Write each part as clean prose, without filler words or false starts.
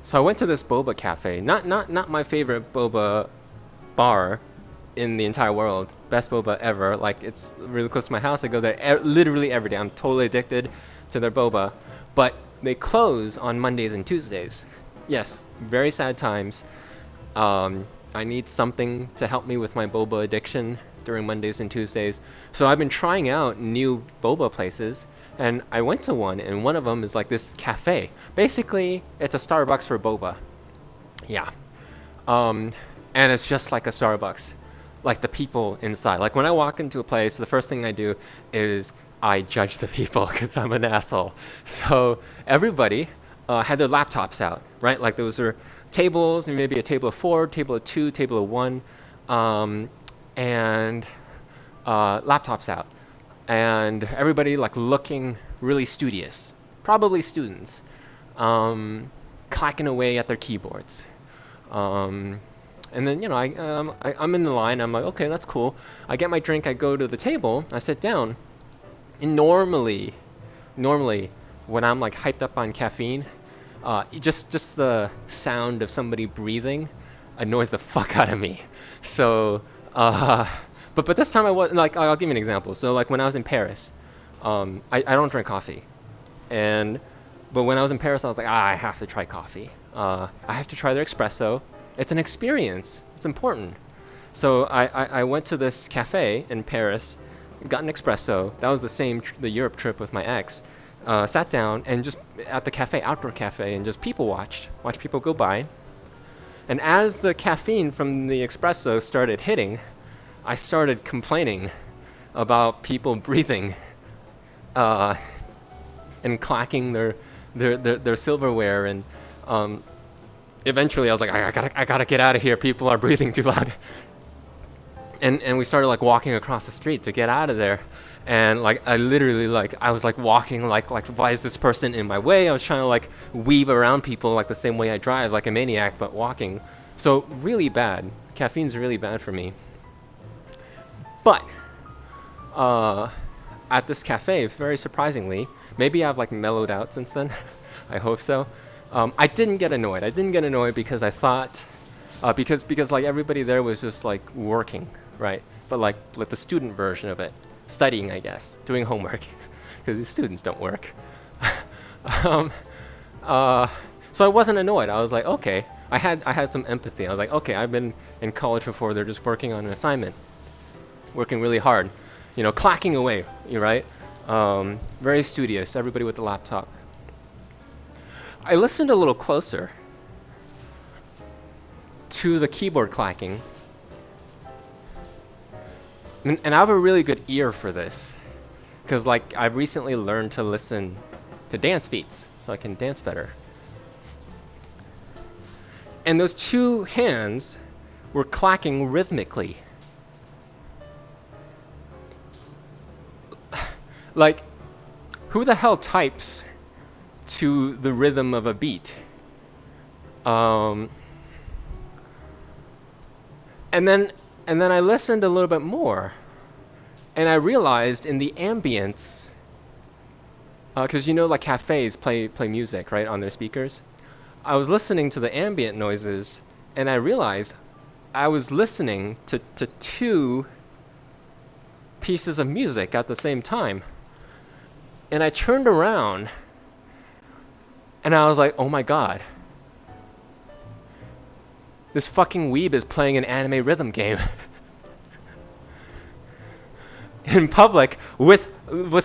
So I went to this boba cafe. Not my favorite boba bar in the entire world. Best boba ever. Like, it's really close to my house. I go there literally every day. I'm totally addicted to their boba. But they close on Mondays and Tuesdays. Yes, very sad times. I need something to help me with my boba addiction during Mondays and Tuesdays. So I've been trying out new boba places, and I went to one, and one of them is like this cafe. Basically, it's a Starbucks for boba. Yeah. And it's just like a Starbucks. Like the people inside. Like when I walk into a place, the first thing I do is I judge the people because I'm an asshole. So everybody had their laptops out, right? Like those are tables, and maybe a table of 4, table of 2, table of 1, and laptops out. And everybody like looking really studious, probably students, clacking away at their keyboards. And then, I'm in the line. I'm like, okay, that's cool. I get my drink. I go to the table. I sit down. And normally, when I'm like hyped up on caffeine, just the sound of somebody breathing annoys the fuck out of me. So, but this time I was like, I'll give you an example. So like when I was in Paris, I don't drink coffee, but when I was in Paris, I was like, I have to try coffee. I have to try their espresso. It's an experience. It's important. So I went to this cafe in Paris, got an espresso. That was the Europe trip with my ex. Sat down and just at the cafe, outdoor cafe, and just people watched people go by. And as the caffeine from the espresso started hitting, I started complaining about people breathing and clacking their silverware. And eventually I was like, I gotta get out of here. People are breathing too loud. And we started like walking across the street to get out of there. And like I literally I was like walking like why is this person in my way? I was trying to like weave around people like the same way I drive, like a maniac, but walking. So really bad. Caffeine's really bad for me. But at this cafe, very surprisingly, maybe I've like mellowed out since then. I hope so. I didn't get annoyed. Because I thought because like everybody there was just like working, right? But like the student version of it. Studying, I guess, doing homework, because the students don't work. So I wasn't annoyed. I was like, okay. I had some empathy. I was like, okay, I've been in college before. They're just working on an assignment, working really hard, clacking away, right? Very studious. Everybody with the laptop. I listened a little closer to the keyboard clacking. And I have a really good ear for this, because like I've recently learned to listen to dance beats so I can dance better. And those two hands were clacking rhythmically. Like, who the hell types to the rhythm of a beat? And then I listened a little bit more, and I realized in the ambience, because like cafes play music, right, on their speakers. I was listening to the ambient noises, and I realized I was listening to two pieces of music at the same time. And I turned around, and I was like, oh my god. This fucking weeb is playing an anime rhythm game in public with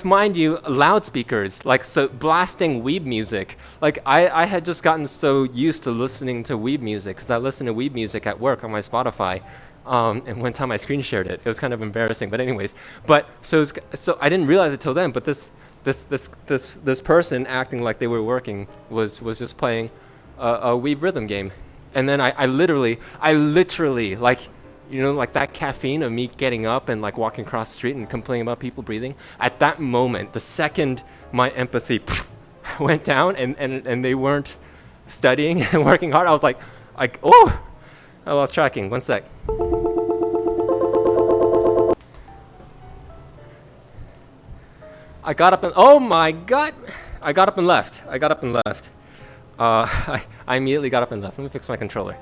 mind you loudspeakers, like so blasting weeb music. Like I had just gotten so used to listening to weeb music because I listen to weeb music at work on my Spotify. And one time I screen shared it. It was kind of embarrassing, but anyways. But so I didn't realize it till then. But this person acting like they were working was just playing a weeb rhythm game. And then I literally, like, like that caffeine of me getting up and like walking across the street and complaining about people breathing. At that moment, the second my empathy went down and they weren't studying and working hard, I was like, oh, I lost tracking. 1 sec. I got up and, oh my god, I got up and left. I immediately got up and left. Let me fix my controller.